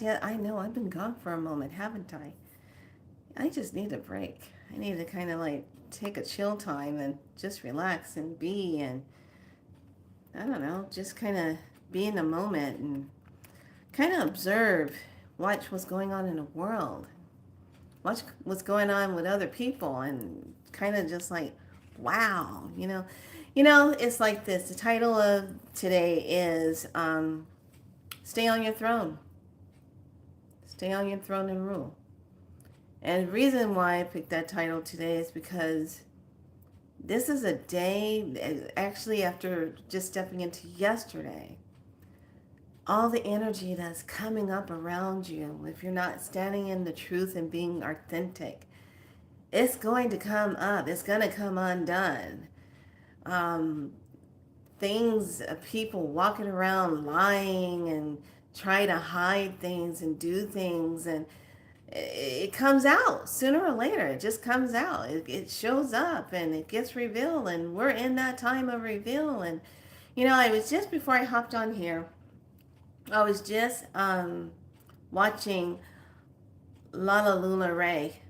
Yeah, I know. I've been gone for a moment, haven't I? I just need a break. I need to kind of like take a chill time and just relax and be and I don't know, just kind of be in the moment and kind of observe, watch what's going on in the world, watch what's going on with other people, and kind of just like, wow, it's like this. The title of today is "Stay on Your Throne." Stay on your throne and rule. And the reason why I picked that title today is because this is a day, actually, after just stepping into yesterday, all the energy that's coming up around you, if you're not standing in the truth and being authentic, it's going to come up. It's going to come undone. Um, things, people walking around lying and trying to hide things and do things, and it comes out sooner or later. It just comes out. It shows up and it gets revealed, and we're in that time of reveal. And I was just before I hopped on here, I was just watching La Luna Ray,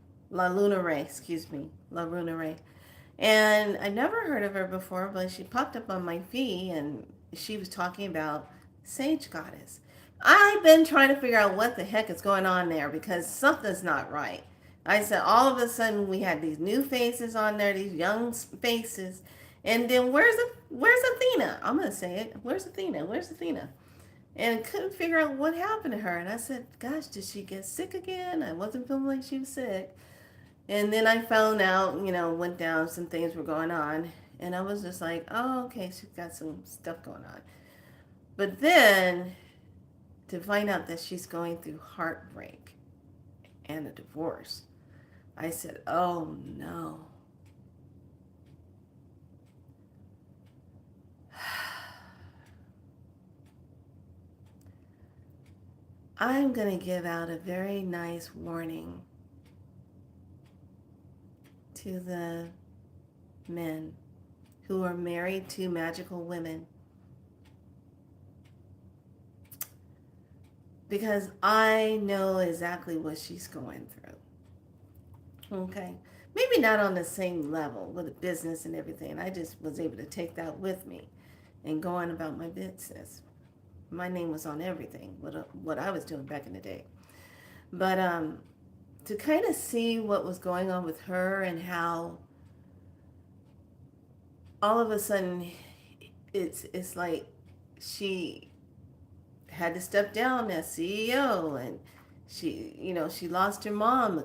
excuse me, La Luna Ray. And I never heard of her before, but she popped up on my feed and she was talking about Sage Goddess. I've been trying to figure out what the heck is going on there because something's not right. I said all of a sudden we had these new faces on there, these young faces, and then where's Athena? I'm gonna say it. Where's Athena? Where's Athena? And couldn't figure out what happened to her. And I said, gosh, did she get sick again? I wasn't feeling like she was sick. And then I found out, went down, some things were going on. And I was just like, oh, okay, she's got some stuff going on. But then to find out that she's going through heartbreak and a divorce, I said, oh no. I'm going to give out a very nice warning to the men who are married to magical women because I know exactly what she's going through. Okay. Maybe not on the same level with the business and everything. I just was able to take that with me and go on about my business. My name was on everything, what I was doing back in the day. But to kind of see what was going on with her and how all of a sudden it's like she had to step down as CEO, and she lost her mom.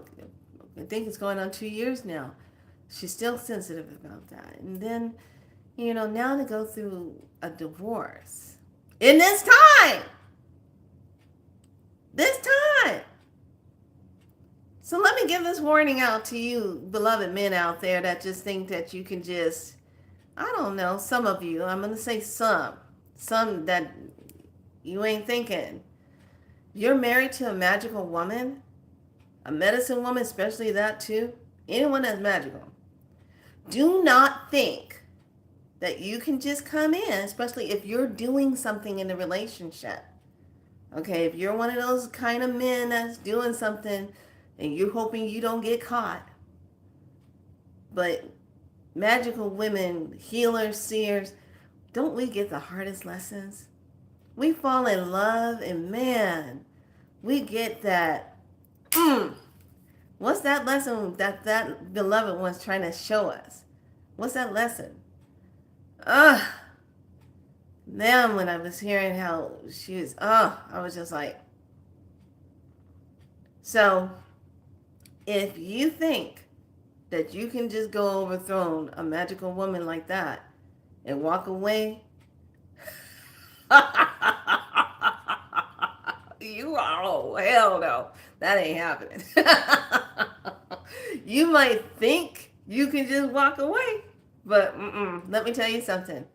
I think it's going on 2 years now. She's still sensitive about that. And then, now to go through a divorce. In this time. So let me give this warning out to you, beloved men out there that just think that you can just, I don't know, some of you, I'm going to say some that you ain't thinking. You're married to a magical woman, a medicine woman, especially that too. Anyone that's magical. Do not think that you can just come in, especially if you're doing something in the relationship. Okay, if you're one of those kind of men that's doing something and you're hoping you don't get caught. But magical women, healers, seers, don't we get the hardest lessons? We fall in love and man, we get that. What's that lesson that beloved one's trying to show us? What's that lesson? Ugh. Man, when I was hearing how she was, I was just like, so if you think that you can just go overthrow a magical woman like that and walk away, you are, oh, hell no. That ain't happening. You might think you can just walk away, but let me tell you something.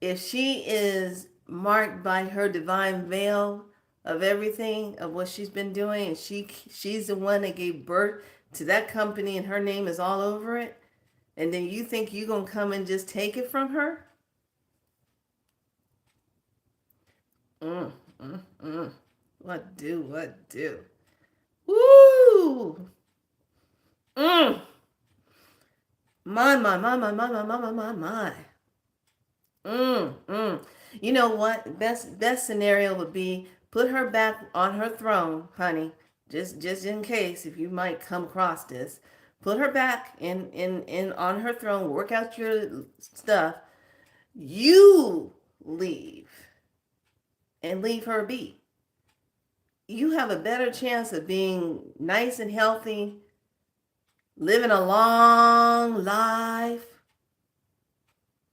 If she is marked by her divine veil of everything of what she's been doing, and she's the one that gave birth to that company and her name is all over it, and then you think you're going to come and just take it from her? Mm, mm, mm. What do? What do? Woo! Mm. My. Mm. You know what? Best scenario would be put her back on her throne, honey. Just in case if you might come across this. Put her back in on her throne, work out your stuff. You leave and leave her be. You have a better chance of being nice and healthy, living a long life,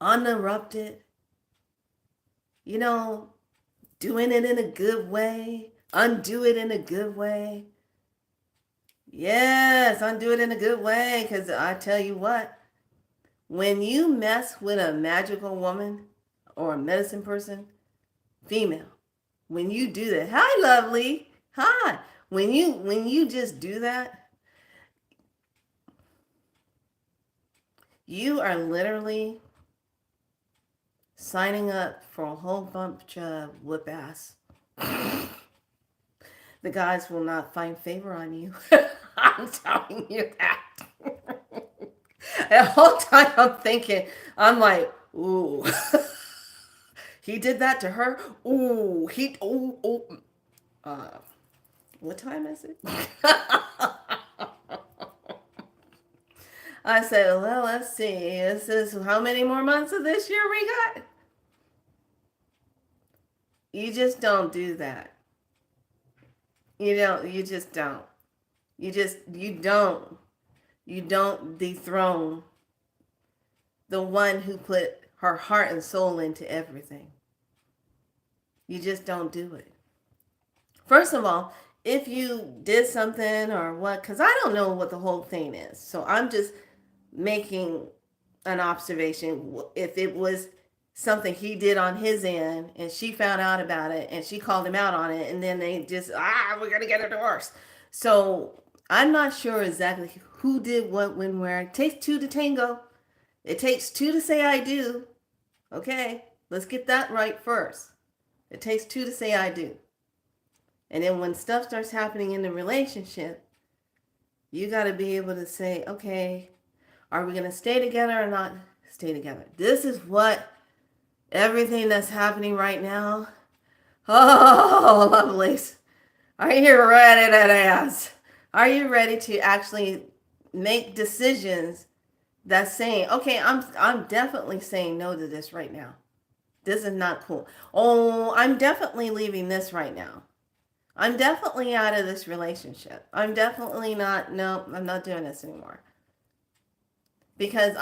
uninterrupted, you know, doing it in a good way, undo it in a good way. Yes, undo it in a good way, because I tell you what, when you mess with a magical woman or a medicine person, female, when you do that, hi lovely, hi. When you just do that, you are literally signing up for a whole bunch of whoop ass. The guys will not find favor on you. I'm telling you that. The whole time I'm thinking, I'm like, ooh, he did that to her. Ooh. Uh, what time is it? I said, well, let's see. This is how many more months of this year we got? You just don't do that. You just don't. You don't dethrone the one who put her heart and soul into everything. You just don't do it. First of all, if you did something or what, because I don't know what the whole thing is. So I'm just making an observation. If it was something he did on his end and she found out about it and she called him out on it and then they just, we're going to get a divorce. So I'm not sure exactly who did what, when, where. It takes two to tango. It takes two to say I do. Okay, let's get that right first. It takes two to say I do. And then when stuff starts happening in the relationship, you got to be able to say, okay, are we going to stay together or not stay together? This is what everything that's happening right now. Oh, lovelies. Are you ready to dance? Are you ready to actually make decisions that's saying, okay, I'm definitely saying no to this right now. This is not cool. Oh, I'm definitely leaving this right now. I'm definitely out of this relationship. I'm definitely not, no, I'm not doing this anymore. Because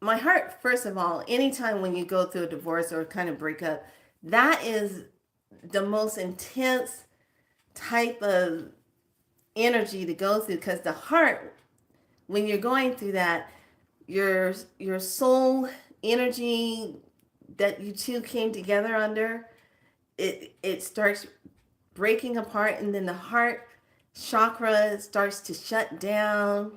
my heart, first of all, anytime when you go through a divorce or kind of breakup, that is the most intense type of energy to go through, because the heart, when you're going through that, your soul energy that you two came together under, it starts breaking apart, and then the heart chakra starts to shut down,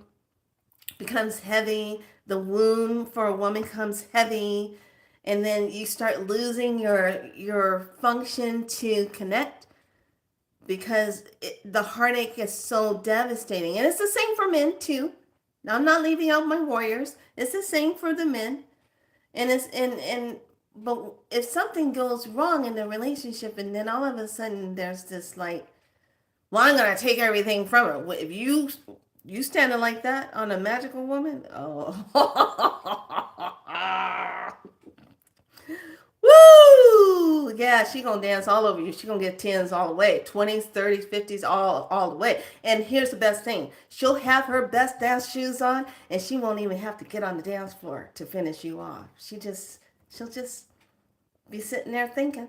becomes heavy. The womb for a woman becomes heavy, and then you start losing your function to connect, because the heartache is so devastating. And it's the same for men too. Now, I'm not leaving out my warriors. It's the same for the men. And it's and but if something goes wrong in the relationship, and then all of a sudden there's this like, well, I'm gonna take everything from her. If you standing like that on a magical woman, oh, woo, yeah, she gonna dance all over you. She gonna get tens all the way, 20s, 30s, 50s, all the way. And here's the best thing: she'll have her best dance shoes on, and she won't even have to get on the dance floor to finish you off. She'll just be sitting there thinking.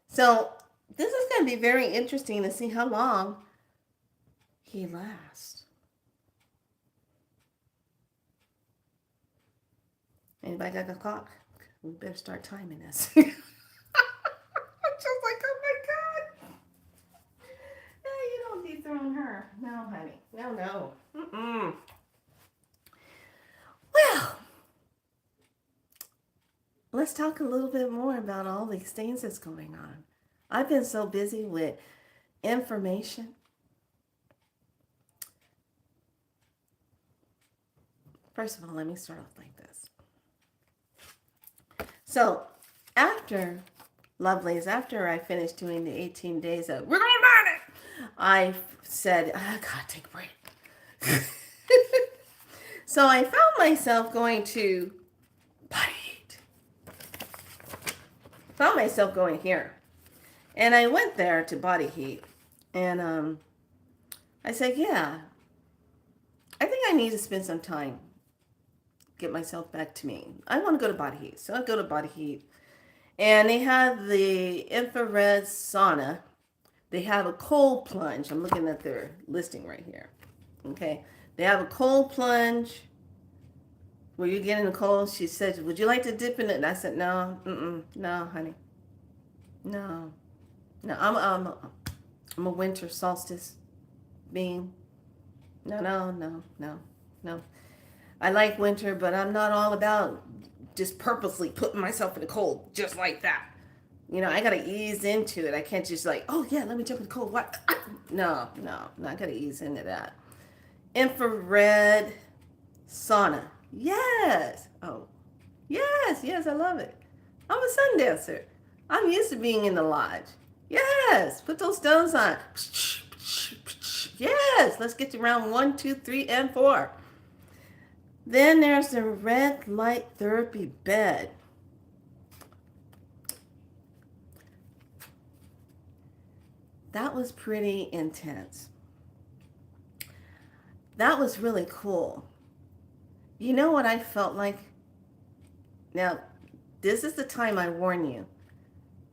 So this is gonna be very interesting to see how long he lasts. Anybody got a clock? We better start timing this. I'm just like, oh my God. No, you don't dethrone her. No, honey. No. Mm-mm. Well, let's talk a little bit more about all these things that's going on. I've been so busy with information. First of all, let me start off like this. So, after Lovelace, after I finished doing the 18 days of, we're going to learn it, I said, I gotta take a break. So I found myself going to Body Heat. Found myself going here. And I went there to Body Heat. And I said, yeah, I think I need to spend some time, get myself back to me. I want to go to Body Heat. So I go to Body Heat. And they have the infrared sauna. They have a cold plunge. I'm looking at their listing right here. Okay. They have a cold plunge where you get in the cold. She said, would you like to dip in it? And I said, no, no, honey. No. No, I'm a winter solstice being. No. I like winter, but I'm not all about just purposely putting myself in the cold just like that. You know, I got to ease into it. I can't just like, oh yeah, let me jump in the cold. What? No, I got to ease into that. Infrared sauna. Yes. Oh, yes, I love it. I'm a sun dancer. I'm used to being in the lodge. Yes, put those stones on. Yes, let's get to round 1, 2, 3, and 4. Then there's the red light therapy bed. That was pretty intense. That was really cool. You know what I felt like? Now, this is the time I warn you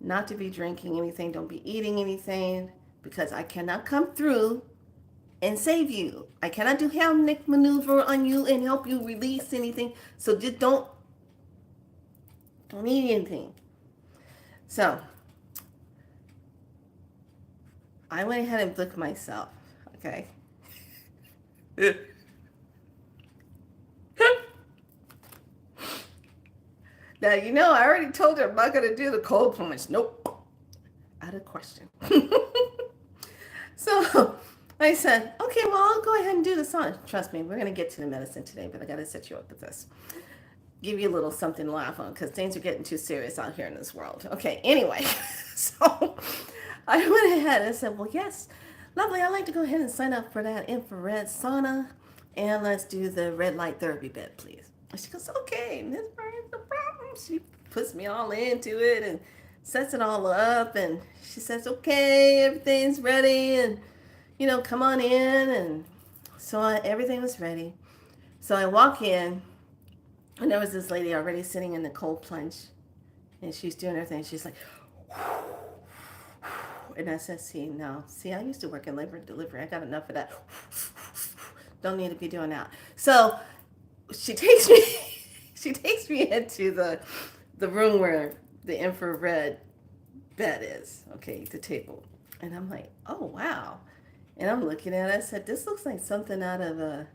not to be drinking anything. Don't be eating anything, because I cannot come through and save you. I cannot do Heimlich maneuver on you and help you release anything. So just don't eat anything. So I went ahead and booked myself. Okay. Now, you know, I already told her I'm not going to do the cold plunge. Nope. Out of question. So I said, okay, well, I'll go ahead and do the sauna. Trust me, we're going to get to the medicine today, but I got to set you up with this. Give you a little something to laugh on, because things are getting too serious out here in this world. Okay, anyway. So I went ahead and said, well, yes, lovely. I'd like to go ahead and sign up for that infrared sauna. And let's do the red light therapy bed, please. And she goes, okay, Miss Burns, no problem. She puts me all into it and sets it all up. And she says, okay, everything's ready. And, you know, come on in. And so everything was ready. So I walk in, and there was this lady already sitting in the cold plunge. And she's doing her thing. She's like, and I said, see, I used to work in labor and delivery. I got enough of that. Don't need to be doing that. So she takes me into the room where the infrared bed is. Okay, the table. And I'm like, oh, wow. And I'm looking at it. I said, this looks like something out of a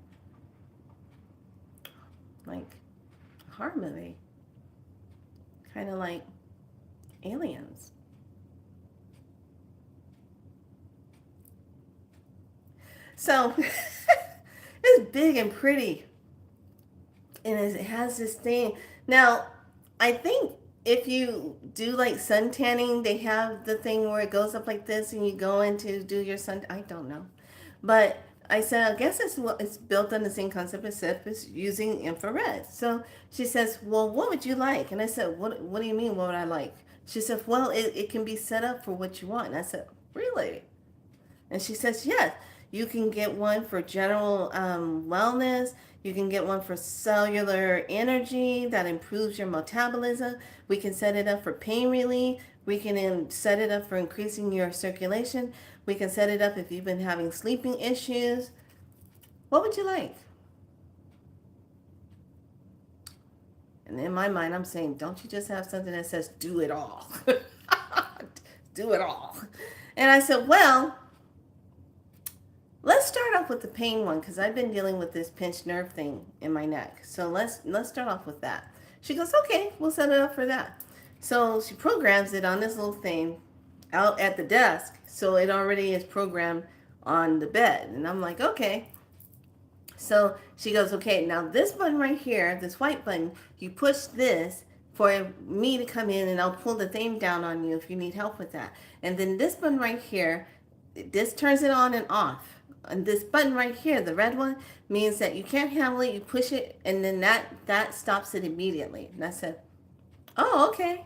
horror movie. Kind of like Aliens. So it's big and pretty. And it has this thing. Now, I think if you do like sun tanning, they have the thing where it goes up like this and you go in to do your sun. I don't know. But I said, I guess it's built on the same concept as using infrared. So she says, well, what would you like? And I said, what do you mean, what would I like? She said, well, it can be set up for what you want. And I said, really? And she says, yes. You can get one for general wellness. You can get one for cellular energy that improves your metabolism. We can set it up for pain relief. We can set it up for increasing your circulation. We can set it up if you've been having sleeping issues. What would you like? And in my mind, I'm saying, don't you just have something that says, do it all? Do it all. And I said, well, let's start off with the pain one, because I've been dealing with this pinched nerve thing in my neck. So let's start off with that. She goes, okay, we'll set it up for that. So she programs it on this little thing, out at the desk. So it already is programmed on the bed. And I'm like, okay. So she goes, okay, now this button right here, this white button, you push this for me to come in and I'll pull the thing down on you if you need help with that. And then this button right here, this turns it on and off. And this button right here, the red one, means that you can't handle it, you push it, and then that stops it immediately. And I said, oh, okay.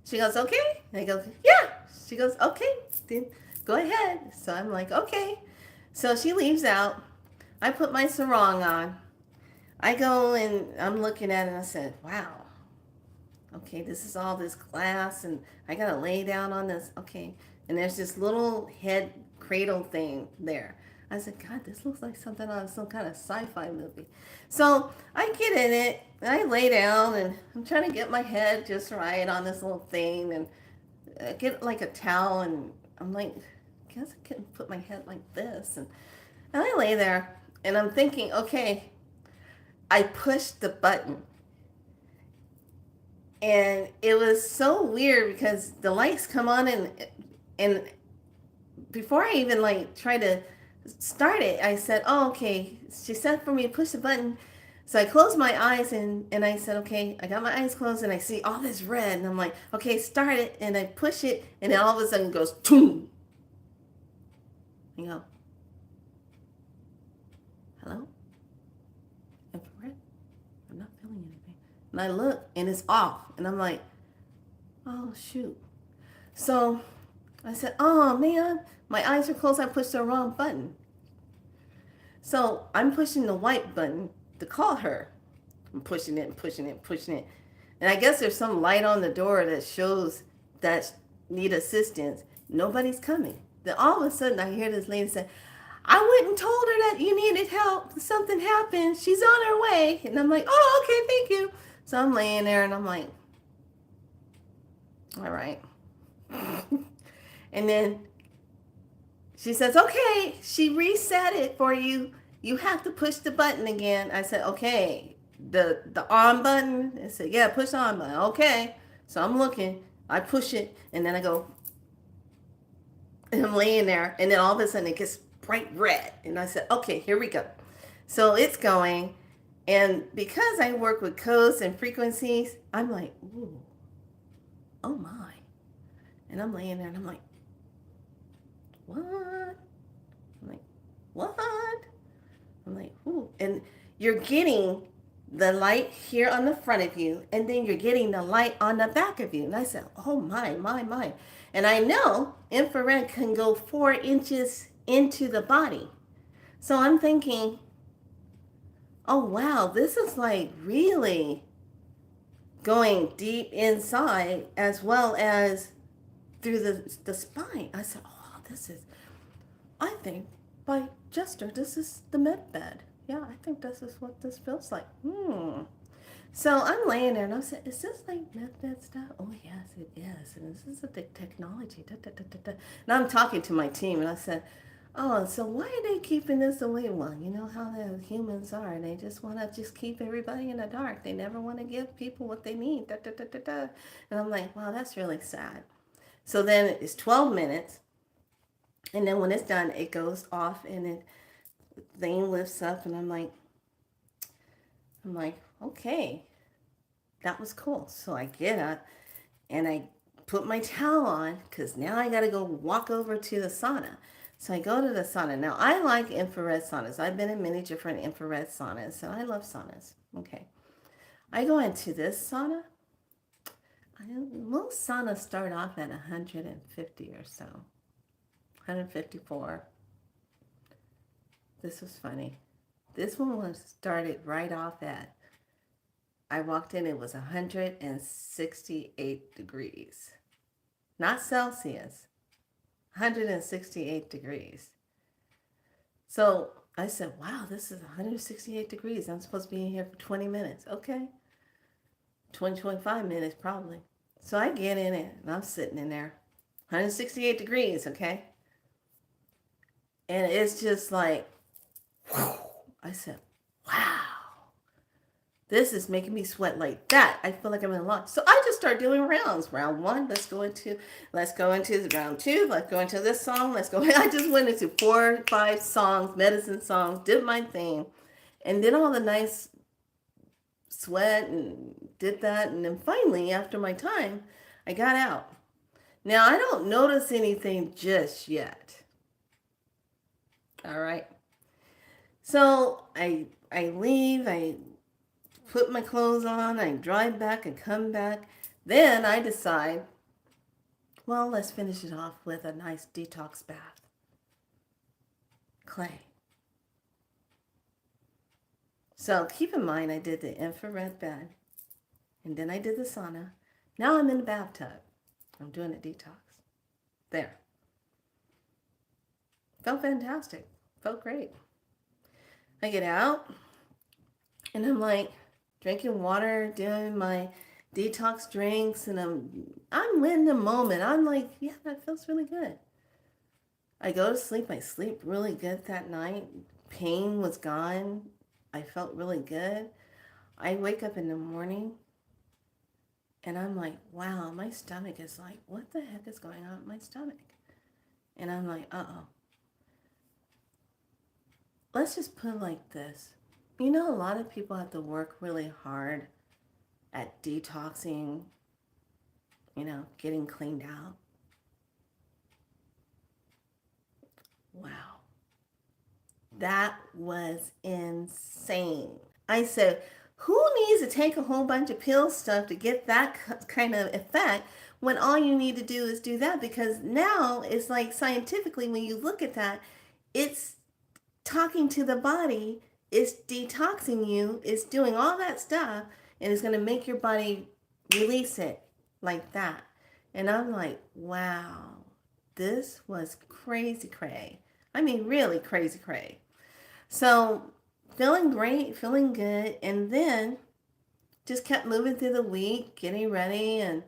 She goes, okay. And I go, yeah. She goes, okay, then go ahead. So I'm like, okay. So she leaves out. I put my sarong on. I go and I'm looking at it and I said, wow. Okay, this is all this glass and I got to lay down on this. Okay. And there's this little head cradle thing there. I said, God, this looks like something on some kind of sci-fi movie. So I get in it and I lay down and I'm trying to get my head just right on this little thing and I get like a towel and I'm like, I guess I couldn't put my head like this. And I lay there and I'm thinking, okay, I pushed the button. And it was so weird because the lights come on and before I even like try to start it, I said, oh, okay. She said for me to push the button. So I closed my eyes and I said, okay, I got my eyes closed and I see all this red. And I'm like, okay, start it. And I push it and then all of a sudden it goes, toom. You go, hello? Infrared? I'm not feeling anything. And I look and it's off. And I'm like, oh, shoot. So I said, oh, man, my eyes are closed. I pushed the wrong button. So I'm pushing the white button to call her. I'm pushing it and pushing it and pushing it. And I guess there's some light on the door that shows that need assistance. Nobody's coming. Then all of a sudden I hear this lady say, I went and told her that you needed help. Something happened. She's on her way. And I'm like, oh, okay, thank you. So I'm laying there and I'm like, all right. And then she says, okay, she reset it for you. You have to push the button again. I said, okay, the on button. I said, yeah, push the on button. Okay. So I'm looking. I push it, and then I go, and I'm laying there, and then all of a sudden it gets bright red. And I said, okay, here we go. So it's going, and because I work with codes and frequencies, I'm like, ooh, oh my. And I'm laying there, and I'm like, what? I'm like, what? I'm like, ooh. And you're getting the light here on the front of you, and then you're getting the light on the back of you. And I said, oh my, my, my. And I know infrared can go 4 inches into the body. So I'm thinking, oh wow, this is like really going deep inside as well as through the spine. I said, oh, this is, I think by Jester, this is the med bed. Yeah, I think this is what this feels like. So I'm laying there and I said, is this like med bed stuff? Oh, yes, it is. And this is the technology. Da, da, da, da, da. And I'm talking to my team and I said, oh, so why are they keeping this away? Well, you know how the humans are. They just want to just keep everybody in the dark. They never want to give people what they need. Da, da, da, da, da. And I'm like, wow, that's really sad. So then it's 12 minutes. And then when it's done, it goes off and it thing lifts up and I'm like, okay, that was cool. So I get up and I put my towel on because now I got to go walk over to the sauna. So I go to the sauna. Now I like infrared saunas. I've been in many different infrared saunas and I love saunas. Okay. I go into this sauna. Most saunas start off at 150 or so. 154. This was funny. This one was started right off at, I walked in, it was 168 degrees. Not Celsius, 168 degrees. So I said, wow, this is 168 degrees. I'm supposed to be in here for 20 minutes. Okay. 20, 25 minutes probably. So I get in it and I'm sitting in there. 168 degrees, okay? And it's just like, whew. I said, wow. This is making me sweat like that. I feel like I'm in a lot. So I just start doing rounds. Round one, let's go into round two, let's go into this song, let's go. I just went into 4, 5 songs, medicine songs, did my thing, and did all the nice sweat and did that. And then finally, after my time, I got out. Now I don't notice anything just yet. All right. So I leave, I put my clothes on, I drive back, I come back. Then I decide, well, let's finish it off with a nice detox bath. Clay. So keep in mind, I did the infrared bed, and then I did the sauna. Now I'm in the bathtub. I'm doing a detox. There. Felt fantastic. Felt great. I get out, and I'm like drinking water, doing my detox drinks, and I'm in the moment. I'm like, yeah, that feels really good. I go to sleep. I sleep really good that night. Pain was gone. I felt really good. I wake up in the morning, and I'm like, wow, my stomach is like, what the heck is going on with my stomach? And I'm like, uh-oh. Let's just put it like this. You know, a lot of people have to work really hard at detoxing, getting cleaned out. Wow. That was insane. I said, who needs to take a whole bunch of pill stuff to get that kind of effect when all you need to do is do that? Because now it's like scientifically, when you look at that, it's talking to the body, it's detoxing you, it's doing all that stuff, and it's going to make your body release it like that. And I'm like, wow, this was crazy cray. I mean, really crazy cray. So feeling great, feeling good, and then just kept moving through the week, getting ready, and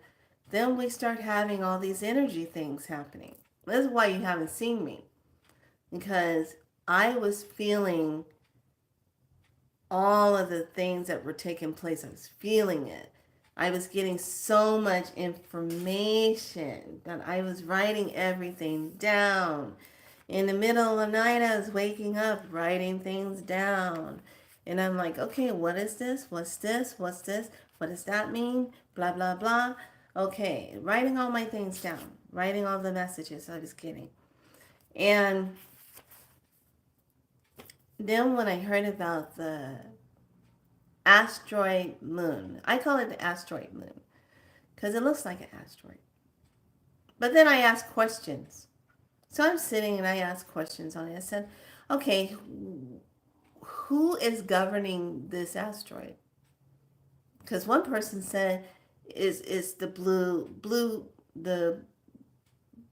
then we start having all these energy things happening. This is why you haven't seen me, because I was feeling all of the things that were taking place. I was feeling it. I was getting so much information that I was writing everything down. In the middle of the night, I was waking up, writing things down. And I'm like, okay, what is this? What's this? What's this? What does that mean? Blah, blah, blah. Okay, writing all my things down. Writing all the messages I was getting. And then when I heard about the asteroid moon, I call it the asteroid moon because it looks like an asteroid. But then I asked questions. So I'm sitting and I asked questions on it. I said, okay, who is governing this asteroid? Because one person said is the blue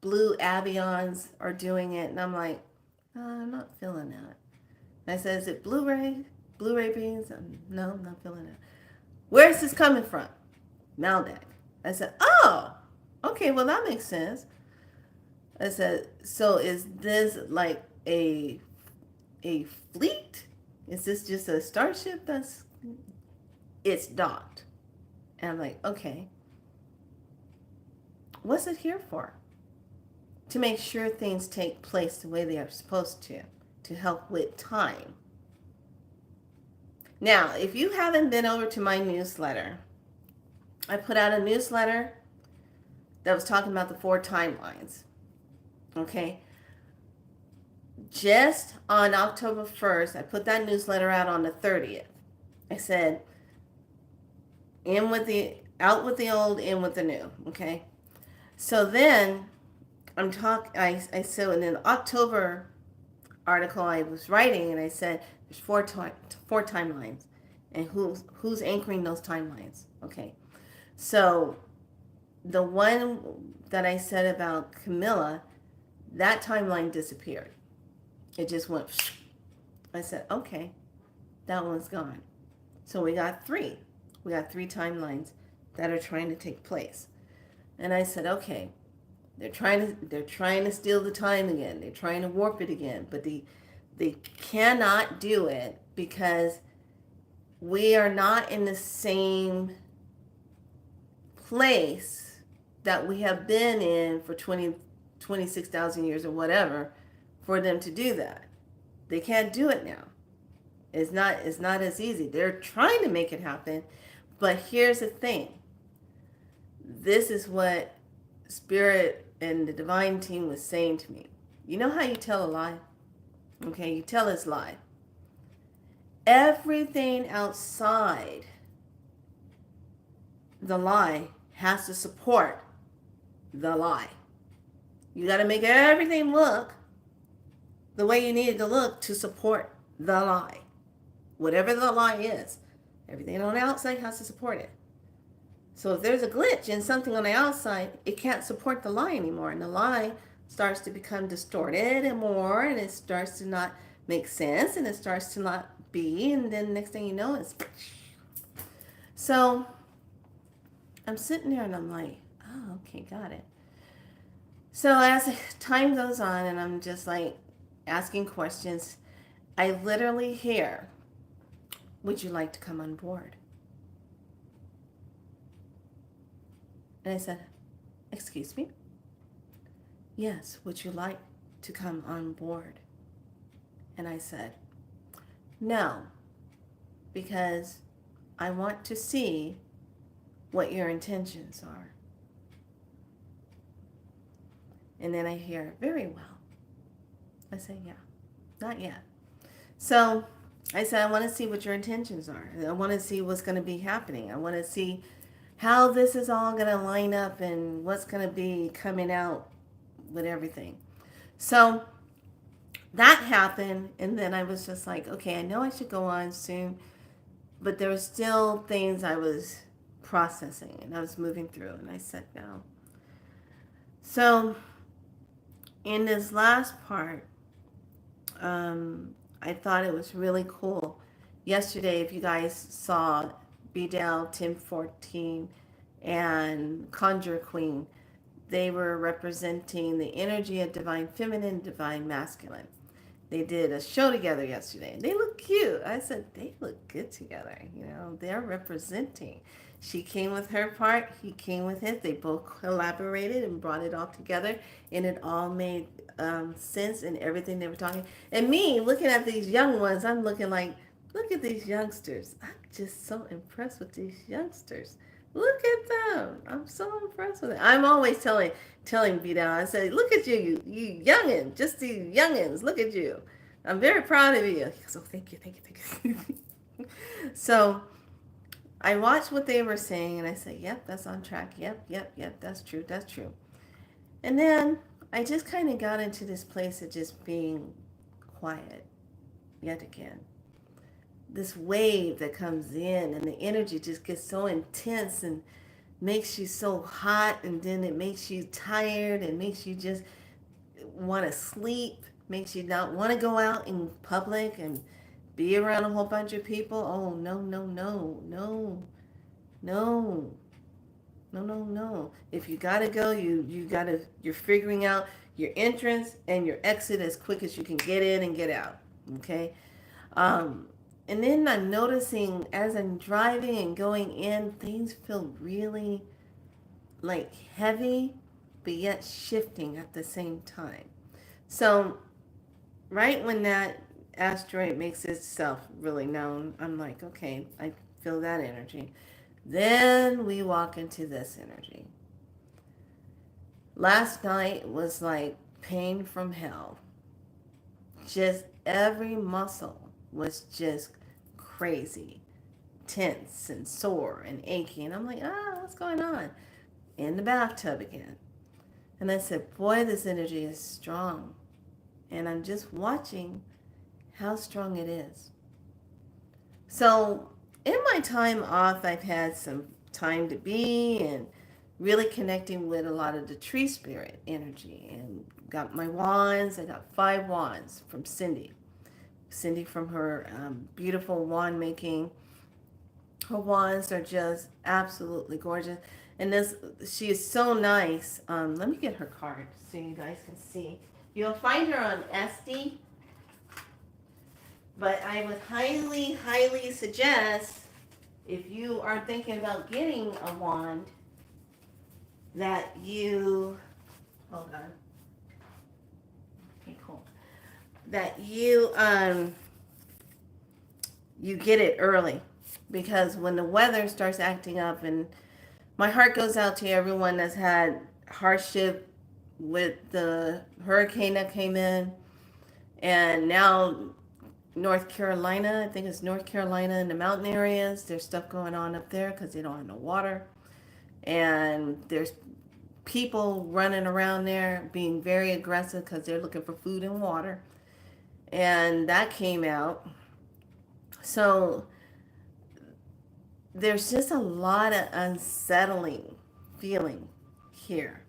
avions are doing it. And I'm like, I'm not feeling that. And I said, is it Blu-ray beans? No, I'm not feeling it. Where's this coming from? Malbec. I said, oh, okay, well, that makes sense. I said, so is this like a fleet? Is this just a starship it's docked? And I'm like, okay. What's it here for? To make sure things take place the way they are supposed to help with time. Now, if you haven't been over to my newsletter, I put out a newsletter that was talking about the 4 timelines. Okay? Just on October 1st, I put that newsletter out on the 30th. I said, out with the old, in with the new. Okay? So then, I said in the October article I was writing, and I said, there's 4 timelines. And who's anchoring those timelines? Okay. So the one that I said about Camilla, that timeline disappeared. It just went. I said, okay, that one's gone. So we got 3. We got 3 timelines that are trying to take place. And I said, okay, they're trying to steal the time again. They're trying to warp it again, but they cannot do it because we are not in the same place that we have been in for 26,000 years or whatever for them to do that. They can't do it now. It's not as easy. They're trying to make it happen, but here's the thing. This is what Spirit and the divine team was saying to me. You know how you tell a lie? Okay, you tell this lie. Everything outside the lie has to support the lie. You got to make everything look the way you need it to look to support the lie. Whatever the lie is, everything on the outside has to support it. So if there's a glitch in something on the outside, it can't support the lie anymore. And the lie starts to become distorted and more, and it starts to not make sense, and it starts to not be, and then next thing you know, it's... So I'm sitting there and I'm like, oh, okay, got it. So as time goes on and I'm just like asking questions, I literally hear, would you like to come on board? And I said, excuse me? Yes, would you like to come on board? And I said, no, because I want to see what your intentions are. And then I hear, very well. I say, yeah, not yet. So I said, I want to see what your intentions are. I want to see what's going to be happening. I want to see how this is all going to line up and what's going to be coming out with everything. So that happened, and then I was just like, okay, I know I should go on soon, but there were still things I was processing and I was moving through, and I said no. So in this last part, I thought it was really cool. Yesterday, if you guys saw Bedell, Tim 14, and Conjure Queen, they were representing the energy of divine feminine, divine masculine. They did a show together yesterday, and they look cute. I said, they look good together. You know, they're representing. She came with her part, he came with his. They both collaborated and brought it all together, and it all made sense in everything they were talking. And me, looking at these young ones, I'm looking like, look at these youngsters. I'm just so impressed with these youngsters. Look at them. I'm so impressed with it. I'm always telling B-Down, I say, look at you, you youngins, just these youngins, look at you. I'm very proud of you. He goes, oh, thank you. So I watched what they were saying, and I said, yep, that's on track. Yep, that's true. And then I just kind of got into this place of just being quiet yet again. This wave that comes in, and the energy just gets so intense and makes you so hot, and then it makes you tired and makes you just want to sleep, makes you not want to go out in public and be around a whole bunch of people. Oh, no. If you gotta go, you're figuring out your entrance and your exit as quick as you can get in and get out. Okay? And then I'm noticing as I'm driving and going in, things feel really like heavy, but yet shifting at the same time. So right when that asteroid makes itself really known, I'm like, okay, I feel that energy. Then we walk into this energy. Last night was like pain from hell. Just every muscle was just crazy, tense and sore and achy. And I'm like, what's going on? In the bathtub again. And I said, boy, this energy is strong. And I'm just watching how strong it is. So in my time off, I've had some time to be and really connecting with a lot of the tree spirit energy, and got my wands. I got 5 wands from Cindy from her beautiful wand making. Her wands are just absolutely gorgeous, and she is so nice. Let me get her card so you guys can see. You'll find her on Etsy. But I would highly, highly suggest, if you are thinking about getting a wand, that you, hold on, okay, cool, that you get it early, because when the weather starts acting up, and my heart goes out to everyone that's had hardship with the hurricane that came in, and now North Carolina, I think it's North Carolina in the mountain areas, there's stuff going on up there because they don't have no water, and there's people running around there being very aggressive because they're looking for food and water, and that came out. So there's just a lot of unsettling feeling here,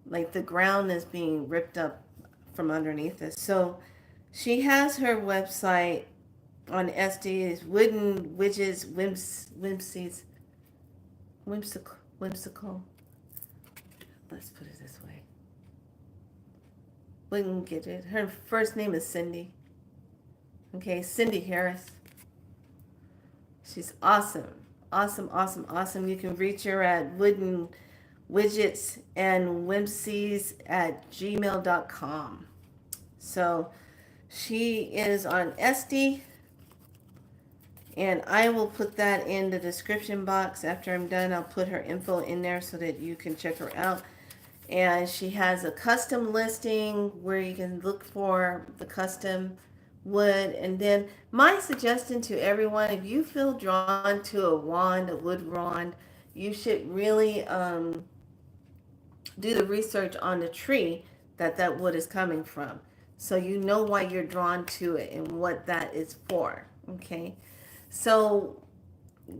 like the ground is being ripped up from underneath us. So she has her website on SD is Wooden Widgets Whimsies, whimsical. Let's put it this way. Wouldn't get it. Her first name is Cindy. Okay, Cindy Harris. She's awesome. Awesome, awesome, awesome. You can reach her at woodenwidgetsandwhimsies at gmail.com. So she is on SD, and I will put that in the description box. After I'm done, I'll put her info in there so that you can check her out. And she has a custom listing where you can look for the custom wood. And then my suggestion to everyone, if you feel drawn to a wand, a wood wand, you should really do the research on the tree that wood is coming from, so you know why you're drawn to it and what that is for. Okay, so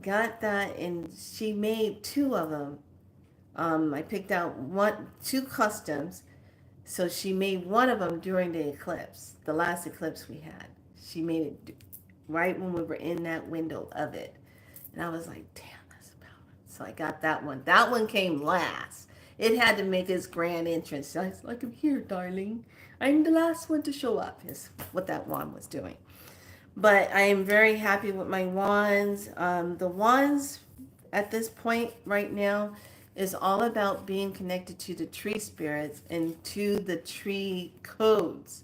got that, and she made two of them. I picked out two customs. So she made one of them during the eclipse, the last eclipse we had. She made it right when we were in that window of it. And I was like, damn, that's about it. So I got that one. That one came last. It had to make its grand entrance. I was like, I'm here, darling. I'm the last one to show up, is what that wand was doing. But I am very happy with my wands. The wands at this point right now is all about being connected to the tree spirits and to the tree codes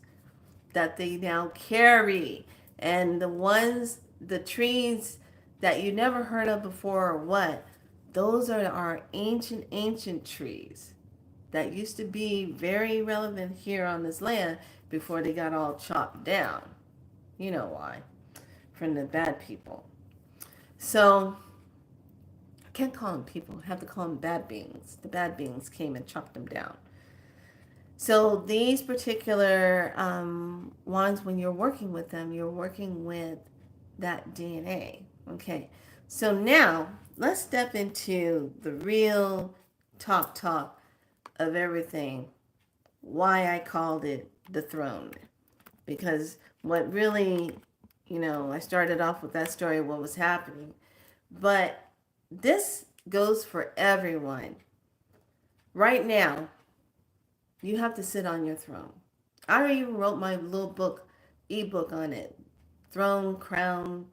that they now carry. And the trees that you never heard of before or what, those are our ancient, ancient trees that used to be very relevant here on this land before they got all chopped down. You know why? From the bad people. So can't call them people. I have to call them bad beings. The bad beings came and chopped them down. So these particular ones, when you're working with them, you're working with that DNA. Okay. So now let's step into the real talk of everything. Why I called it the throne. Because what really, I started off with that story of what was happening. But this goes for everyone. Right now, you have to sit on your throne. I even wrote my little ebook on it. Throne, crown,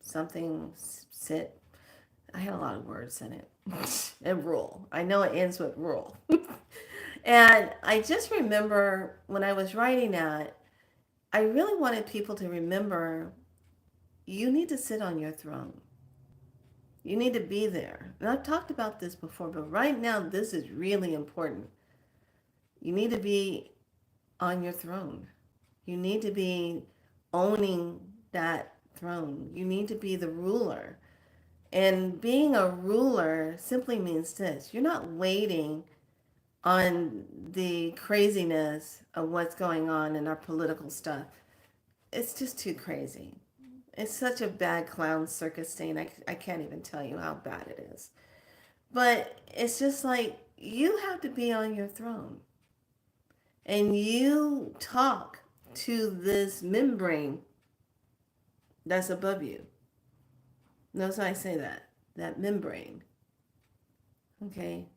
something, sit. I had a lot of words in it. And rule. I know it ends with rule. And I just remember when I was writing that, I really wanted people to remember, you need to sit on your throne. You need to be there. And I've talked about this before, but right now this is really important. You need to be on your throne. You need to be owning that throne. You need to be the ruler. And being a ruler simply means this. You're not waiting on the craziness of what's going on in our political stuff. It's just too crazy. It's such a bad clown circus scene. I can't even tell you how bad it is. But it's just like, you have to be on your throne. And you talk to this membrane that's above you. Notice how I say that. That membrane. Okay?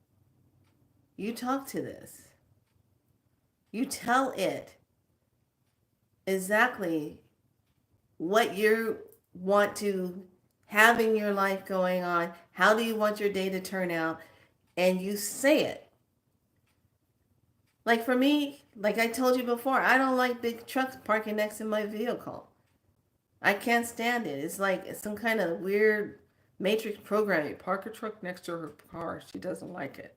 You talk to this. You tell it exactly what you want to have in your life going on. How do you want your day to turn out? And you say it. Like for me, like I told you before, I don't like big trucks parking next to my vehicle. I can't stand it. It's like it's some kind of weird matrix programming. Park a truck next to her car. She doesn't like it.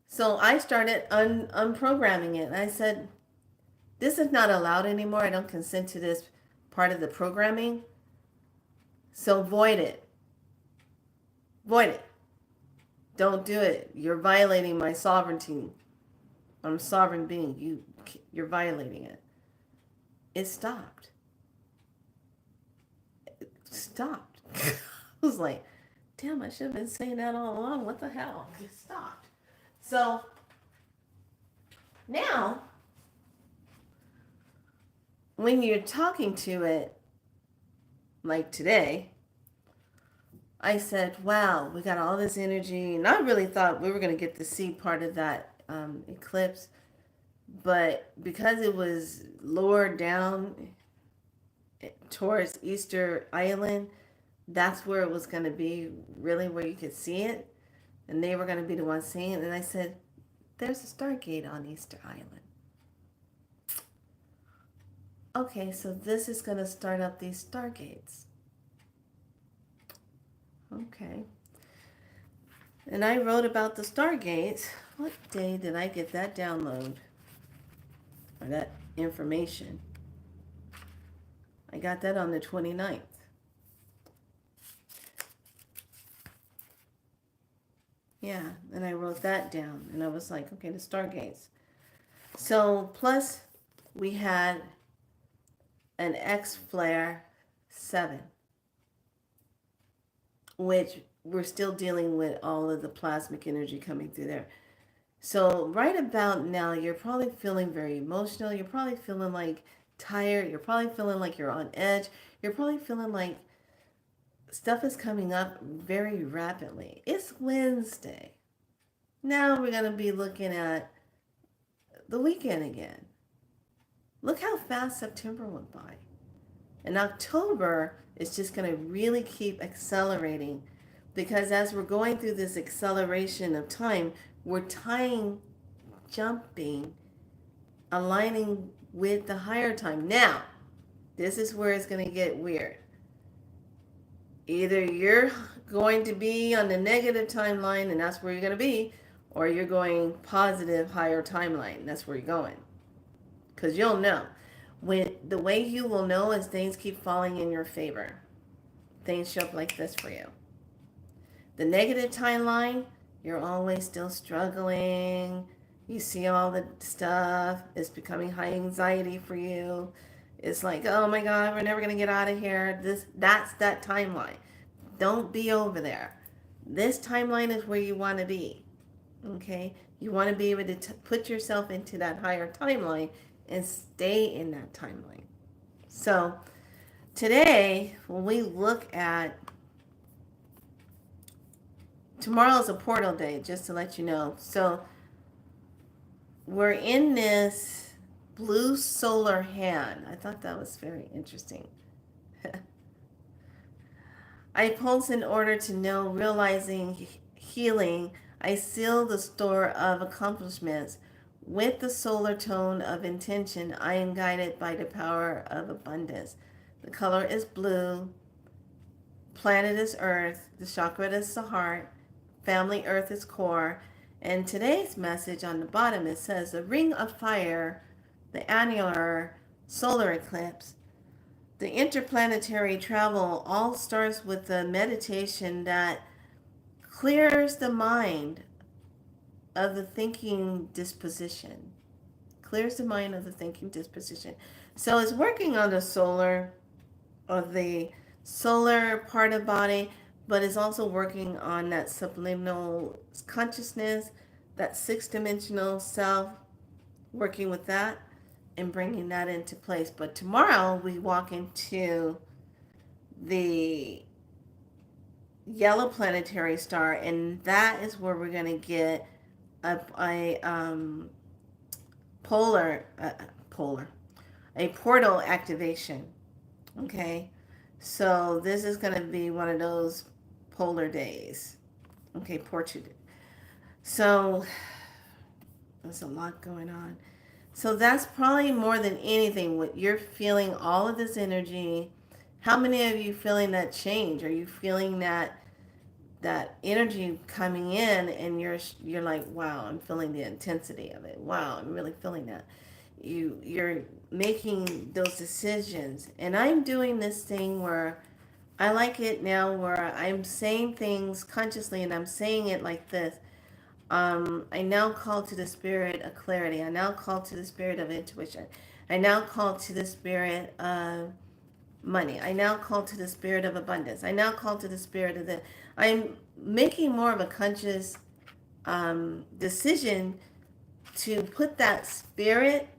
So I started unprogramming it. And I said, this is not allowed anymore. I don't consent to this part of the programming. So void it. Void it. Don't do it. You're violating my sovereignty. I'm a sovereign being. You're violating it. It stopped. It stopped. I was like, damn, I should have been saying that all along. What the hell? It stopped. So now, when you're talking to it, like today, I said, wow, we got all this energy. And I really thought we were going to get to see part of that eclipse. But because it was lower down towards Easter Island, that's where it was going to be, really where you could see it. And they were going to be the ones seeing it. And I said, there's a Stargate on Easter Island. Okay, so this is going to start up these Stargates. Okay. And I wrote about the Stargates. What day did I get that download? Or that information? I got that on the 29th. Yeah, and I wrote that down. And I was like, okay, the Stargates. So, plus we had an X-Flare 7, which we're still dealing with all of the plasmic energy coming through there. So right about now, you're probably feeling very emotional. You're probably feeling like tired. You're probably feeling like you're on edge. You're probably feeling like stuff is coming up very rapidly. It's Wednesday. Now we're going to be looking at the weekend again. Look how fast September went by. And October is just going to really keep accelerating, because as we're going through this acceleration of time, we're time jumping, aligning with the higher time. Now, this is where it's going to get weird. Either you're going to be on the negative timeline, and that's where you're going to be, or you're going positive, higher timeline. That's where you're going. Because you'll know. When the way you will know is things keep falling in your favor. Things show up like this for you. The negative timeline, you're always still struggling. You see all the stuff. It's becoming high anxiety for you. It's like, oh my God, we're never going to get out of here. That's that timeline. Don't be over there. This timeline is where you want to be. Okay? You want to be able to put yourself into that higher timeline and stay in that timeline. So today, when we look at, tomorrow's a portal day, just to let you know. So we're in this blue solar hand. I thought that was very interesting. I pulse in order to know, realizing, healing. I seal the store of accomplishments. With the solar tone of intention, I am guided by the power of abundance. The color is blue. Planet is Earth. The chakra is the heart. Family Earth is core. And today's message on the bottom, it says, the ring of fire, the annular solar eclipse, the interplanetary travel all starts with the meditation that clears the mind of the thinking disposition. Clears the mind of the thinking disposition. So it's working on the solar, or the solar part of body, but it's also working on that subliminal consciousness, that six-dimensional self, working with that and bringing that into place. But tomorrow we walk into the yellow planetary star, and that is where we're going to get a polar a portal activation. Okay, so this is going to be one of those polar days. Okay, Portugal. So there's a lot going on. So that's probably more than anything what you're feeling, all of this energy. How many of you feeling that change? Are you feeling that energy coming in and you're like, wow, I'm feeling the intensity of it. Wow, I'm really feeling that. You're making those decisions. And I'm doing this thing where I like it now where I'm saying things consciously and I'm saying it like this. I now call to the spirit of clarity. I now call to the spirit of intuition. I now call to the spirit of money. I now call to the spirit of abundance. I now call to the spirit of the. I'm making more of a conscious decision to put that spirit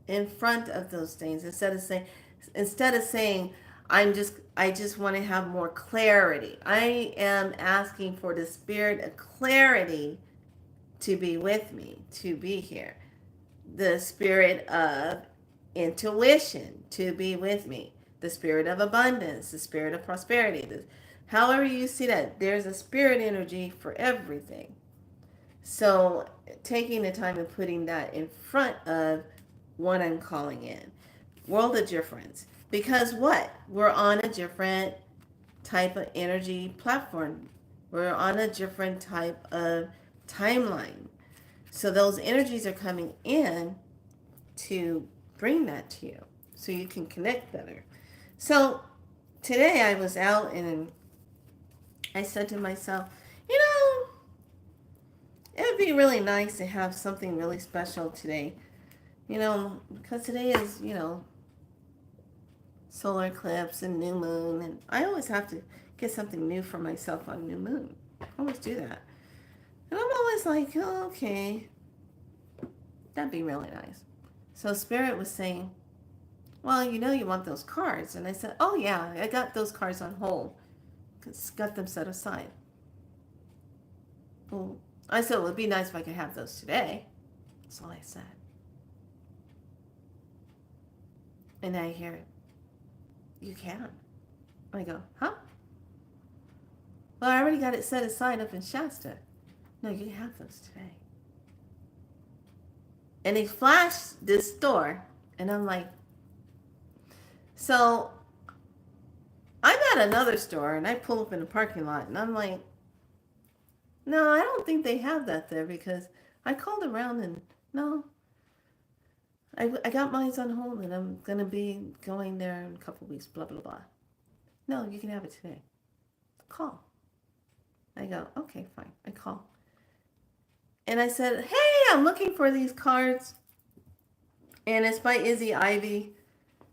in front of those things instead of saying I just want to have more clarity. I am asking for the spirit of clarity to be with me, to be here. The spirit of intuition to be with me. The spirit of abundance, the spirit of prosperity. However you see that, there's a spirit energy for everything. So taking the time and putting that in front of what I'm calling in. World of difference. Because what? We're on a different type of energy platform. We're on a different type of timeline. So those energies are coming in to bring that to you so you can connect better. So today I was out and I said to myself, you know, it would be really nice to have something really special today. Because today is, solar eclipse and new moon. And I always have to get something new for myself on new moon. I always do that. And I'm always like, oh, okay, that'd be really nice. So Spirit was saying, well, you want those cards. And I said, oh, yeah, I got those cards on hold. Got them set aside. Well, I said, it would be nice if I could have those today. That's all I said. And I hear, you can. I go, huh? Well, I already got it set aside up in Shasta. No, you can have those today. And he flashed this store. And I'm like, so I'm at another store and I pull up in the parking lot and I'm like, no, I don't think they have that there because I called around and no, I got mine on hold and I'm going to be going there in a couple of weeks, blah, blah, blah. No, you can have it today. Call. I go, okay, fine. I call. And I said, hey, I'm looking for these cards. And it's by Izzy Ivy.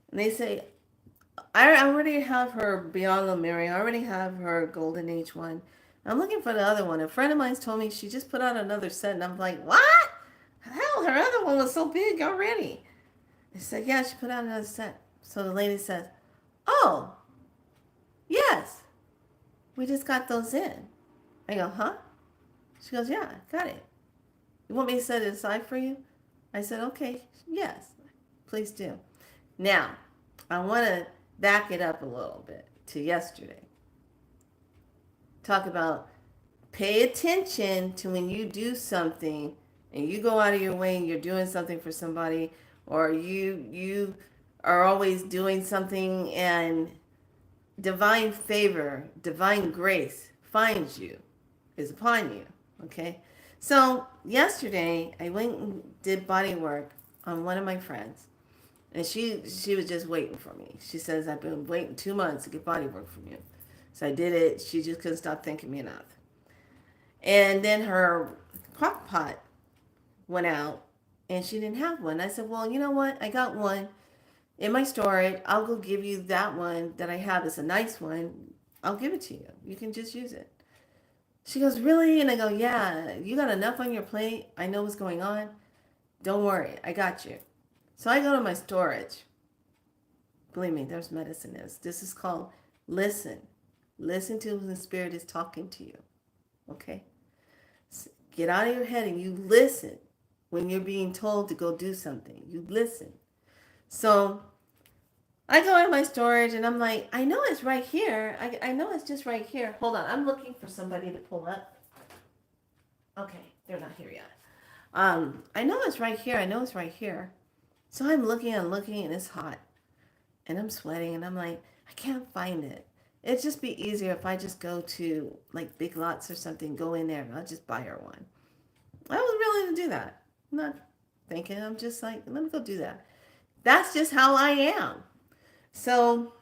And they say, I already have her Beyond the Mary. I already have her Golden Age one. I'm looking for the other one. A friend of mine's told me she just put out another set. And I'm like, what? Hell, her other one was so big already. I said, yeah, she put out another set. So the lady says, oh, yes, we just got those in. I go, huh? She goes, yeah, got it. You want me to set it aside for you? I said, okay, yes, please do. Now, I want to back it up a little bit to yesterday. Talk about pay attention to when you do something and you go out of your way and you're doing something for somebody, or you are always doing something and divine favor, divine grace finds you, is upon you, okay? So yesterday I went and did body work on one of my friends, and she was just waiting for me. She says, I've been waiting 2 months to get body work from you. So I did it. She just couldn't stop thanking me enough. And then her crock pot went out and she didn't have one. I said, well, you know what? I got one in my storage. I'll go give you that one that I have. It's a nice one. I'll give it to you. You can just use it. She goes, really? And I go, yeah, you got enough on your plate. I know what's going on. Don't worry. I got you. So I go to my storage. Believe me, there's medicine in this. This is called listen. Listen to when the spirit is talking to you. Okay? Get out of your head and you listen when you're being told to go do something. You listen. So I go in my storage and I'm like, I know it's right here. I know it's just right here. Hold on, I'm looking for somebody to pull up. Okay, they're not here yet. I know it's right here. I know it's right here. So I'm looking and looking and it's hot and I'm sweating and I'm like, I can't find it. It'd just be easier if I just go to like Big Lots or something, go in there and I'll just buy her one. I was willing to do that. I'm not thinking, I'm just like, let me go do that. That's just how I am. So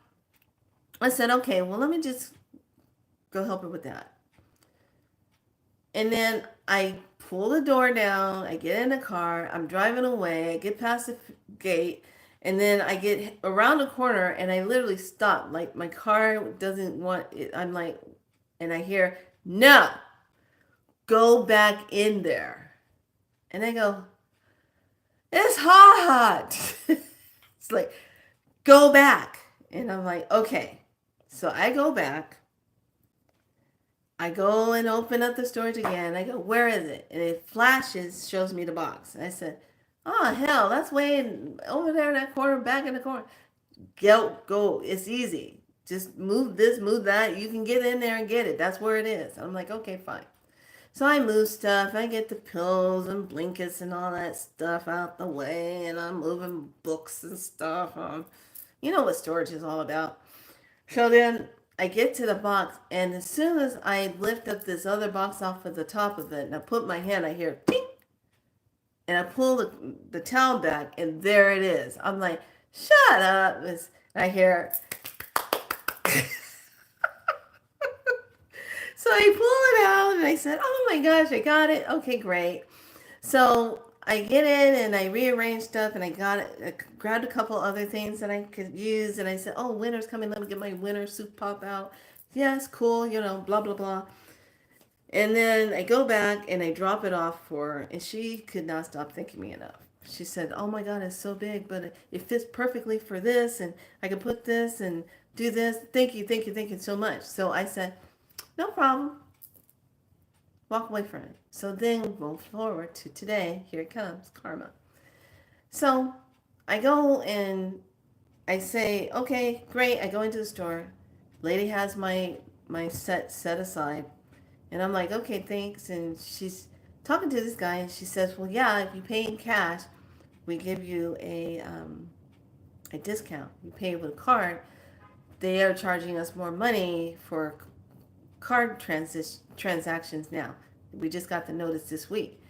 I said, okay, well, let me just go help her with that. And then I pull the door down, I get in the car, I'm driving away, I get past the gate, and then I get around the corner and I literally stop. Like my car doesn't want it. I'm like, and I hear, no, go back in there. And I go, it's hot. It's like, go back. And I'm like, okay. So I go back. I go and open up the storage again. I go, where is it? And it flashes, shows me the box. And I said, oh, hell, that's way over there in that corner, back in the corner. Go. It's easy. Just move this, move that. You can get in there and get it. That's where it is. I'm like, okay, fine. So I move stuff. I get the pillows and blankets and all that stuff out the way. And I'm moving books and stuff. You know what storage is all about. So then I get to the box, and as soon as I lift up this other box off of the top of it, and I put my hand, I hear ping, and I pull the towel back, and there it is. I'm like, shut up. I hear, so I pull it out, and I said, oh my gosh, I got it. Okay, great. So I get in and I rearrange stuff and I got it. I grabbed a couple other things that I could use and I said, "Oh, winter's coming. Let me get my winter soup pop out." Yes, cool. Blah blah blah. And then I go back and I drop it off for her, and she could not stop thanking me enough. She said, "Oh my God, it's so big, but it fits perfectly for this, and I can put this and do this. Thank you so much." So I said, "No problem." Walk away from it. So then move forward to today. Here it comes, karma. So I go and I say, okay, great. I go into the store. Lady has my set aside. And I'm like, okay, thanks. And she's talking to this guy and she says, well, yeah, if you pay in cash, we give you a discount. You pay with a card. They are charging us more money for card transactions now. We just got the notice this week.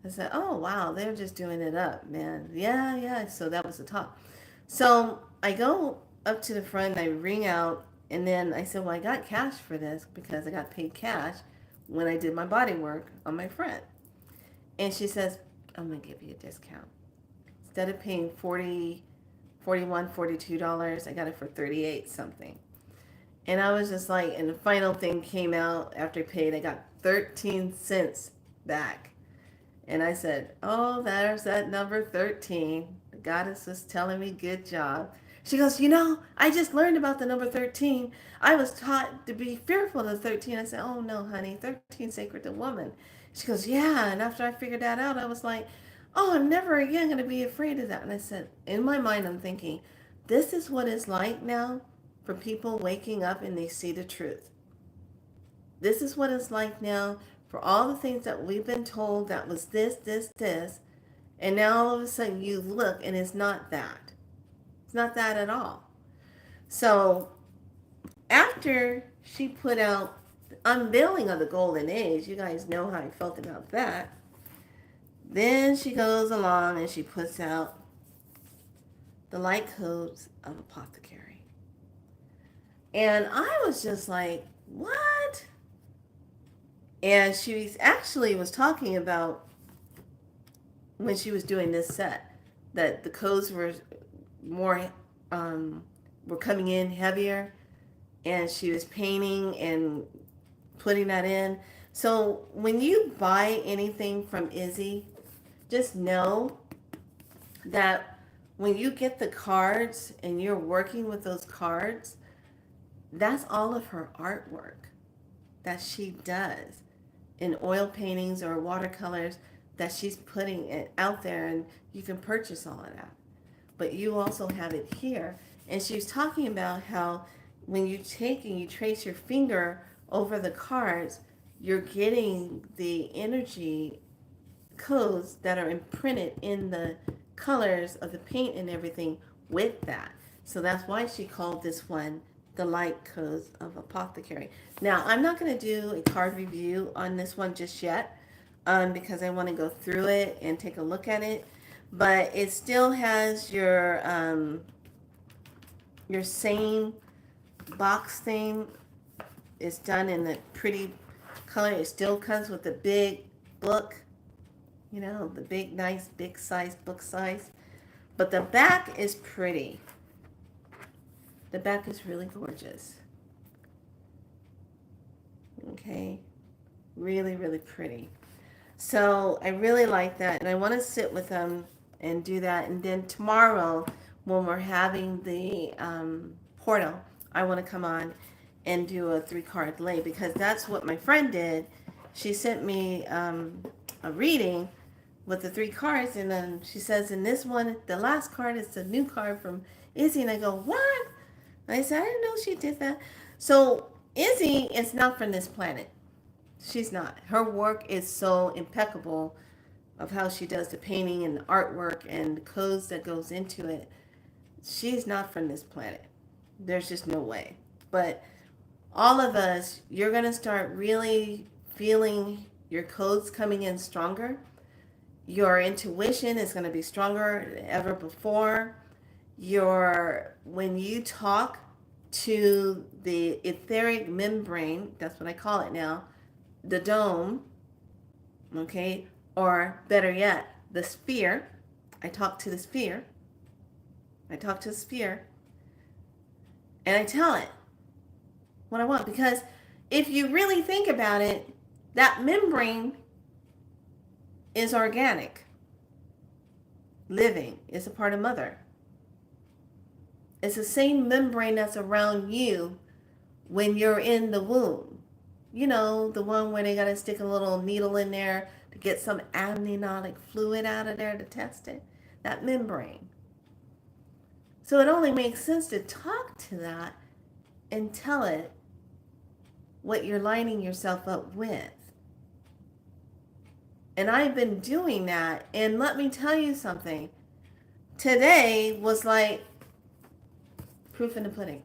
I said, oh, wow, they're just doing it up, man. Yeah. So that was the top. So I go up to the front and I ring out. And then I said, well, I got cash for this because I got paid cash when I did my body work on my friend. And she says, I'm going to give you a discount. Instead of paying $42, I got it for 38 something. And I was just like, and the final thing came out after I paid. I got 13 cents back. And I said, oh, there's that number 13. The goddess was telling me, good job. She goes, I just learned about the number 13. I was taught to be fearful of 13. I said, oh, no, honey, 13 sacred to woman. She goes, yeah. And after I figured that out, I was like, oh, I'm never again going to be afraid of that. And I said, in my mind, I'm thinking, this is what it's like now for people waking up and they see the truth. This is what it's like now for all the things that we've been told that was this, and now all of a sudden you look and it's not that. It's not that at all. So after she put out the unveiling of the golden age, you guys know how I felt about that. Then she goes along and she puts out the light codes of apothecary. And I was just like, what? And she actually was talking about when she was doing this set that the codes were more were coming in heavier, and she was painting and putting that in. So when you buy anything from Izzy, just know that when you get the cards and you're working with those cards, that's all of her artwork that she does in oil paintings or watercolors that she's putting it out there, and you can purchase all of that. but you also have it here. And she was talking about how when you take and you trace your finger over the cards, you're getting the energy codes that are imprinted in the colors of the paint and everything with that. So that's why she called this one the light codes of apothecary. Now, I'm not going to do a card review on this one just yet because I want to go through it and take a look at it. But it still has your same box thing. It's done in the pretty color. It still comes with the big book, you know, the big, nice, big size book size. But the back is pretty. The back is really gorgeous. Okay. Really, really pretty. So I really like that. And I want to sit with them and do that. And then tomorrow, when we're having the portal, I want to come on and do a 3-card lay, because that's what my friend did. She sent me a reading with the 3 cards, and then she says in this one, the last card is the new card from Izzy, and I go, what? And I said, I didn't know she did that. So Izzy is not from this planet. She's not. Her work is so impeccable of how she does the painting and the artwork and the codes that goes into it. She's not from this planet. There's just no way. But all of us, you're going to start really feeling your codes coming in stronger. Your intuition is going to be stronger than ever before. When you talk to the etheric membrane, that's what I call it now, the dome, okay, or better yet, the sphere. I talk to the sphere. And I tell it what I want, because if you really think about it, that membrane is organic, living. It's a part of mother. It's the same membrane that's around you when you're in the womb. You know, the one where they got to stick a little needle in there to get some amniotic fluid out of there to test it. That membrane. So it only makes sense to talk to that and tell it what you're lining yourself up with. And I've been doing that, and let me tell you something. Today was like proof in the pudding.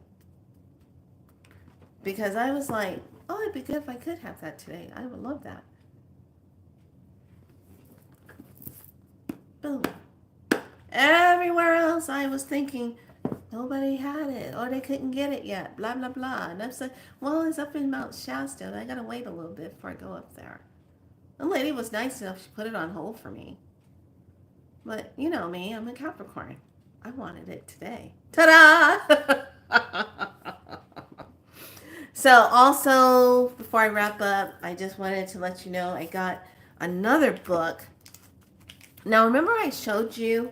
Because I was like, oh, it'd be good if I could have that today. I would love that. Boom. Everywhere else I was thinking, nobody had it, or they couldn't get it yet, blah, blah, blah. And I'm saying, well, it's up in Mount Shasta, and I got to wait a little bit before I go up there. The lady was nice enough, she put it on hold for me. But you know me, I'm a Capricorn. I wanted it today. Ta-da! So also, before I wrap up, I just wanted to let you know I got another book. Now, remember I showed you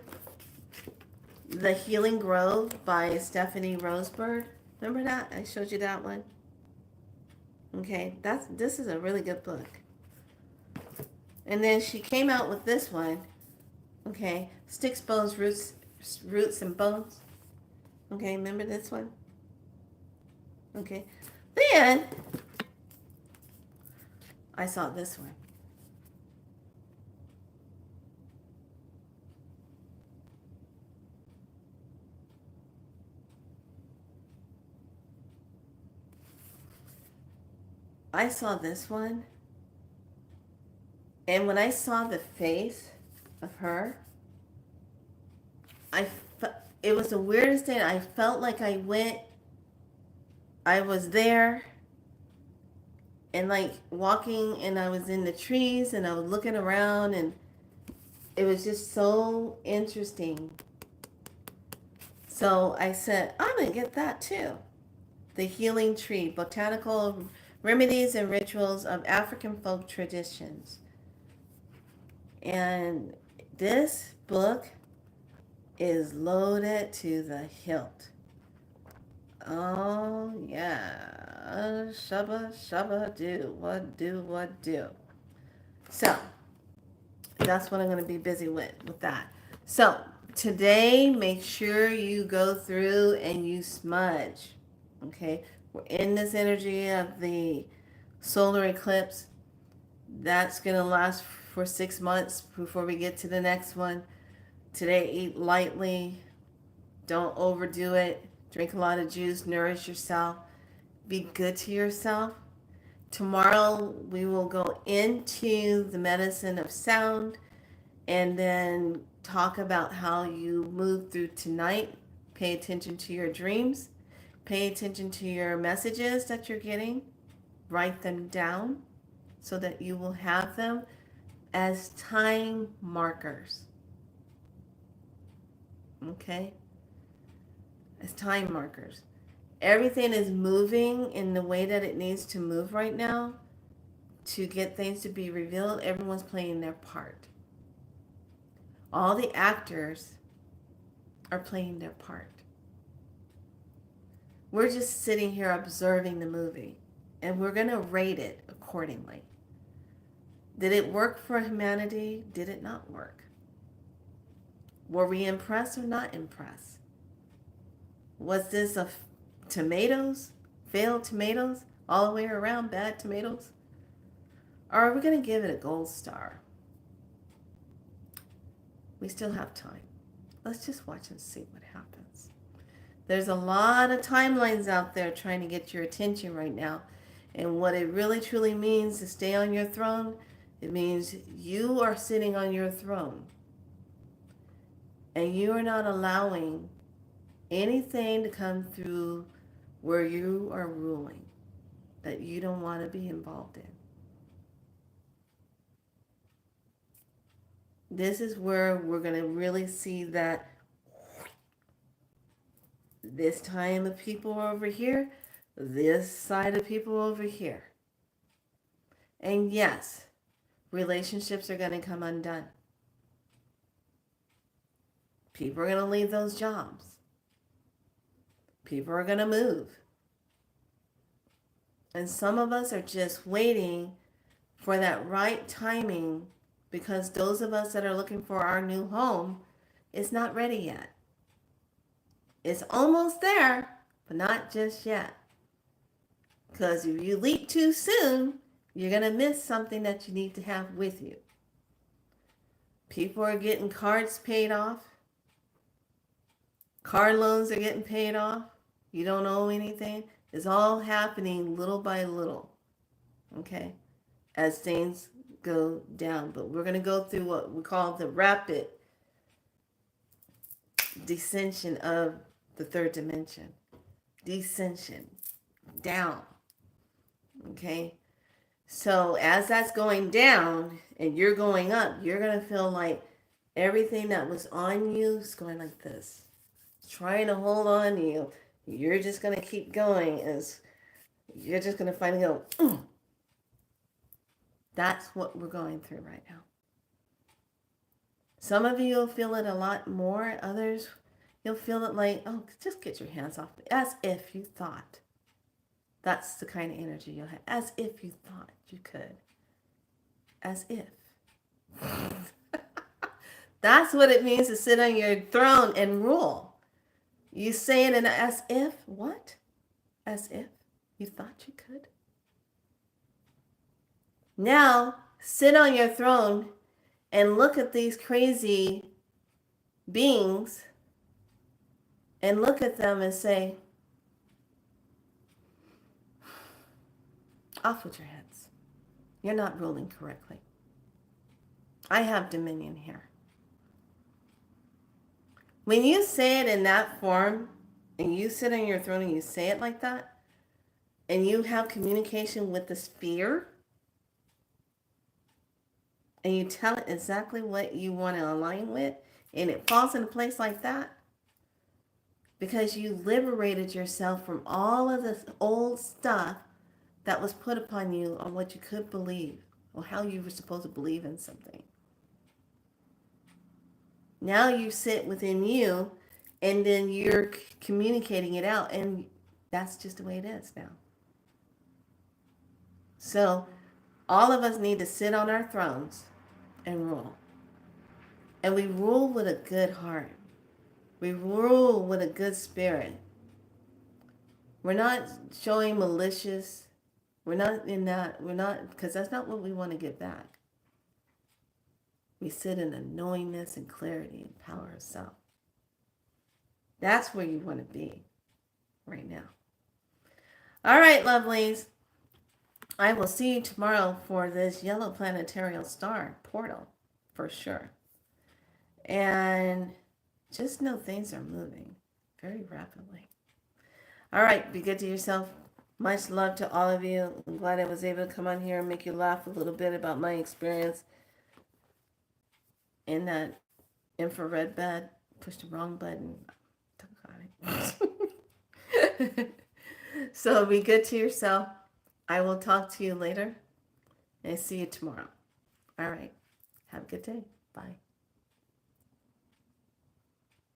The Healing Grove by Stephanie Rosebird? Remember that? I showed you that one? Okay, this is a really good book. And then she came out with this one. Okay, Sticks, Bones, Roots, and Bones. Okay, remember this one? Okay. Then I saw this one. I saw this one. And when I saw the face of her, it was the weirdest thing. I felt like I was there and like walking, and I was in the trees and I was looking around, and it was just so interesting. So I said, I'm going to get that too. The Healing Tree, Botanical Remedies and Rituals of African Folk Traditions. And this book is loaded to the hilt. Oh, yeah. Shabba, do. What do. So, that's what I'm going to be busy with that. So, Today, make sure you go through and you smudge. Okay? We're in this energy of the solar eclipse. That's going to last for 6 months before we get to the next one. Today, eat lightly. Don't overdo it. Drink a lot of juice. Nourish yourself. Be good to yourself. Tomorrow, we will go into the medicine of sound and then talk about how you move through tonight. Pay attention to your dreams. Pay attention to your messages that you're getting. Write them down so that you will have them as time markers. Okay? As time markers. Everything is moving in the way that it needs to move right now to get things to be revealed. Everyone's playing their part. All the actors are playing their part. We're just sitting here observing the movie, and we're going to rate it accordingly. Did it work for humanity? Did it not work? Were we impressed or not impressed? Was this a tomatoes, failed tomatoes, all the way around, bad tomatoes? Or are we going to give it a gold star? We still have time. Let's just watch and see what happens. There's a lot of timelines out there trying to get your attention right now. And what it really truly means to stay on your throne, it means you are sitting on your throne. And you are not allowing anything to come through where you are ruling that you don't want to be involved in. This is where we're going to really see that this time of people over here, this side of people over here. And yes, relationships are going to come undone. People are going to leave those jobs. People are going to move. And some of us are just waiting for that right timing, because those of us that are looking for our new home, it's not ready yet. It's almost there, but not just yet. Because if you leap too soon, you're going to miss something that you need to have with you. People are getting cards paid off. Car loans are getting paid off. You don't owe anything. It's all happening little by little. Okay? As things go down. But we're going to go through what we call the rapid descension of the third dimension. Descension. Down. Okay? So as that's going down and you're going up, you're going to feel like everything that was on you is going like this. Trying to hold on to you. You're just going to keep going. As you're just going to finally go, That's what we're going through right now. Some of you will feel it a lot more. Others, you'll feel it like, oh, just get your hands off me. As if you thought. That's the kind of energy you'll have. As if you thought you could. As if. That's what it means to sit on your throne and rule. You say it in as if, what? As if you thought you could. Now, sit on your throne and look at these crazy beings and look at them and say, off with your heads. You're not ruling correctly. I have dominion here. When you say it in that form, and you sit on your throne and you say it like that, and you have communication with the sphere, and you tell it exactly what you want to align with, and it falls into place like that, because you liberated yourself from all of this old stuff that was put upon you on what you could believe, or how you were supposed to believe in something. Now you sit within you, and then you're communicating it out, and that's just the way it is now. So all of us need to sit on our thrones and rule. And we rule with a good heart. We rule with a good spirit. We're not showing malicious. We're not in that. We're not, because that's not what we want to get back. We sit in a knowingness and clarity and power of self. That's where you want to be right now. All right, lovelies. I will see you tomorrow for this yellow planetary star portal, for sure. And just know things are moving very rapidly. All right, be good to yourself. Much love to all of you. I'm glad I was able to come on here and make you laugh a little bit about my experience in that infrared bed. Pushed the wrong button. So be good to yourself. I will talk to you later and see you tomorrow. All right. Have a good day. Bye.